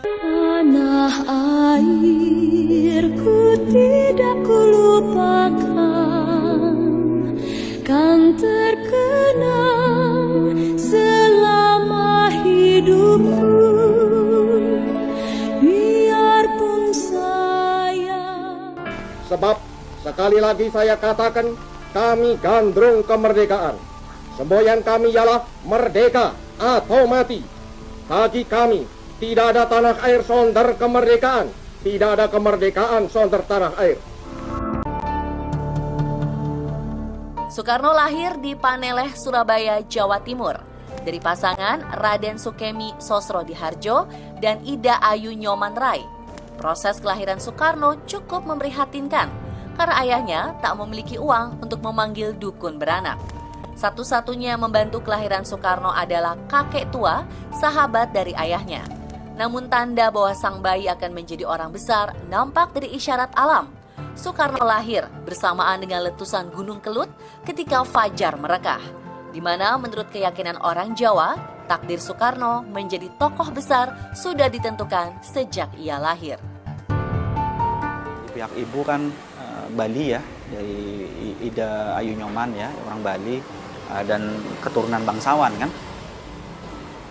Tanah airku tidak kulupakan, kan terkenang selama hidupku, biarpun saya. Sebab sekali lagi saya katakan, kami gandrung kemerdekaan. Semboyan kami ialah merdeka atau mati. Bagi kami, tidak ada tanah air sonder kemerdekaan. Tidak ada kemerdekaan sonder tanah air. Soekarno lahir di Paneleh, Surabaya, Jawa Timur. Dari pasangan Raden Sukemi Sosrodihardjo dan Ida Ayu Nyoman Rai. Proses kelahiran Soekarno cukup memprihatinkan karena ayahnya tak memiliki uang untuk memanggil dukun beranak. Satu-satunya membantu kelahiran Soekarno adalah kakek tua, sahabat dari ayahnya. Namun tanda bahwa sang bayi akan menjadi orang besar nampak dari isyarat alam. Soekarno lahir bersamaan dengan letusan Gunung Kelut ketika fajar merekah, di mana menurut keyakinan orang Jawa, takdir Soekarno menjadi tokoh besar sudah ditentukan sejak ia lahir. Pihak ibu kan Bali ya, dari Ida Ayu Nyoman ya, orang Bali, dan keturunan bangsawan kan.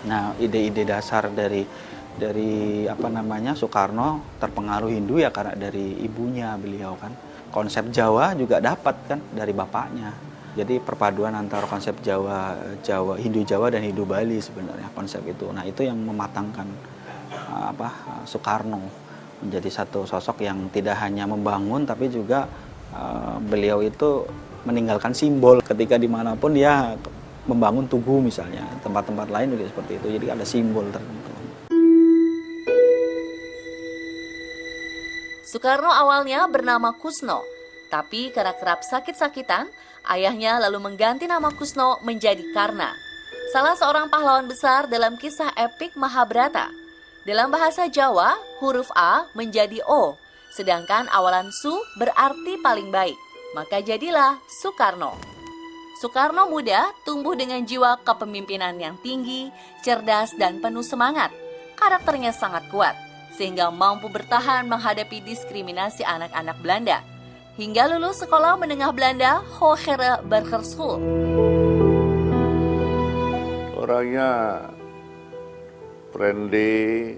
Nah, ide-ide dasar dari Soekarno terpengaruh Hindu ya karena dari ibunya beliau kan. Konsep Jawa juga dapat kan dari bapaknya. Jadi perpaduan antara konsep Hindu Jawa dan Hindu Bali sebenarnya konsep itu. Nah, itu yang mematangkan Soekarno menjadi satu sosok yang tidak hanya membangun tapi juga beliau itu meninggalkan simbol ketika dimanapun dia membangun tugu misalnya, tempat-tempat lain juga seperti itu, jadi ada simbol tertentu. Soekarno awalnya bernama Kusno, tapi karena kerap sakit-sakitan, ayahnya lalu mengganti nama Kusno menjadi Karna, salah seorang pahlawan besar dalam kisah epik Mahabharata. Dalam bahasa Jawa, huruf A menjadi O, sedangkan awalan Su berarti paling baik, maka jadilah Soekarno. Soekarno muda tumbuh dengan jiwa kepemimpinan yang tinggi, cerdas, dan penuh semangat. Karakternya sangat kuat, sehingga mampu bertahan menghadapi diskriminasi anak-anak Belanda. Hingga lulus sekolah menengah Belanda, Hoogere Burgerschool. Orangnya friendly,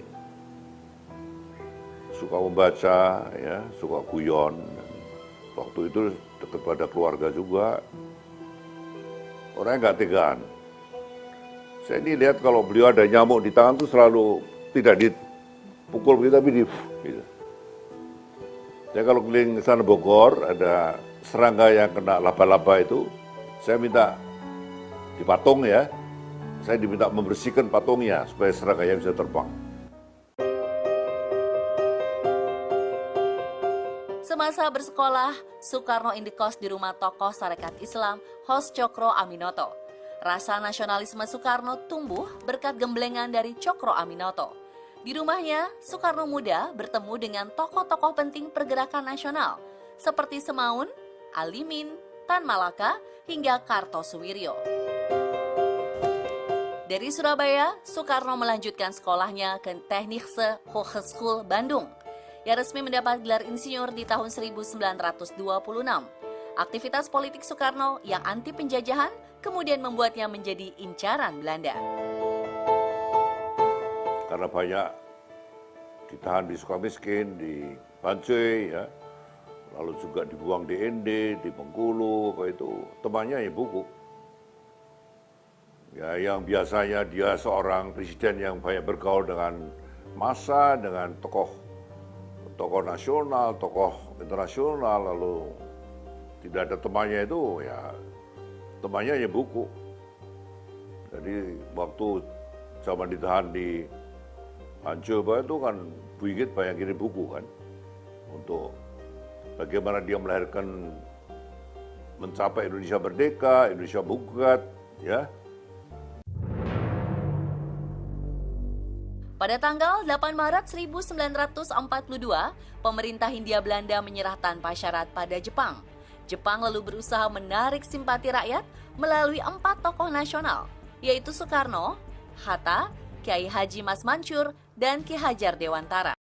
suka membaca, ya, suka guyon. Waktu itu dekat pada keluarga juga. Orangnya nggak tegaan. Saya ini lihat kalau beliau ada nyamuk di tangan tuh selalu tidak dipukul begitu, tapi gitu. Ya kalau keliling sana Bogor ada serangga yang kena laba-laba itu, saya minta dipatung ya. Saya diminta membersihkan patungnya supaya serangganya bisa terbang. Semasa bersekolah, Soekarno indekos di rumah tokoh Sarekat Islam Hos Cokro Aminoto. Rasa nasionalisme Soekarno tumbuh berkat gemblengan dari Cokro Aminoto. Di rumahnya, Soekarno muda bertemu dengan tokoh-tokoh penting pergerakan nasional seperti Semaun, Alimin, Tan Malaka, hingga Kartosuwiryo. Dari Surabaya, Soekarno melanjutkan sekolahnya ke Technische Hogeschool Bandung, yang resmi mendapat gelar insinyur di tahun 1926. Aktivitas politik Soekarno yang anti penjajahan kemudian membuatnya menjadi incaran Belanda. Karena banyak ditahan di Sukamiskin, di Bancai, ya, lalu juga dibuang di ND, di Bengkulu, itu temannya ya buku. Ya, yang biasanya dia seorang presiden yang banyak bergaul dengan massa, dengan tokoh nasional, tokoh internasional, lalu tidak ada temannya itu, ya temannya ya buku. Jadi waktu zaman ditahan di Ancoba itu kan Bu Inggit banyak kirim buku kan, untuk bagaimana dia melahirkan, mencapai Indonesia merdeka, Indonesia bugat, ya. Pada tanggal 8 Maret 1942, pemerintah Hindia Belanda menyerah tanpa syarat pada Jepang. Jepang lalu berusaha menarik simpati rakyat melalui 4 tokoh nasional, yaitu Soekarno, Hatta, Kiai Haji Mas Mansur, dan Ki Hajar Dewantara.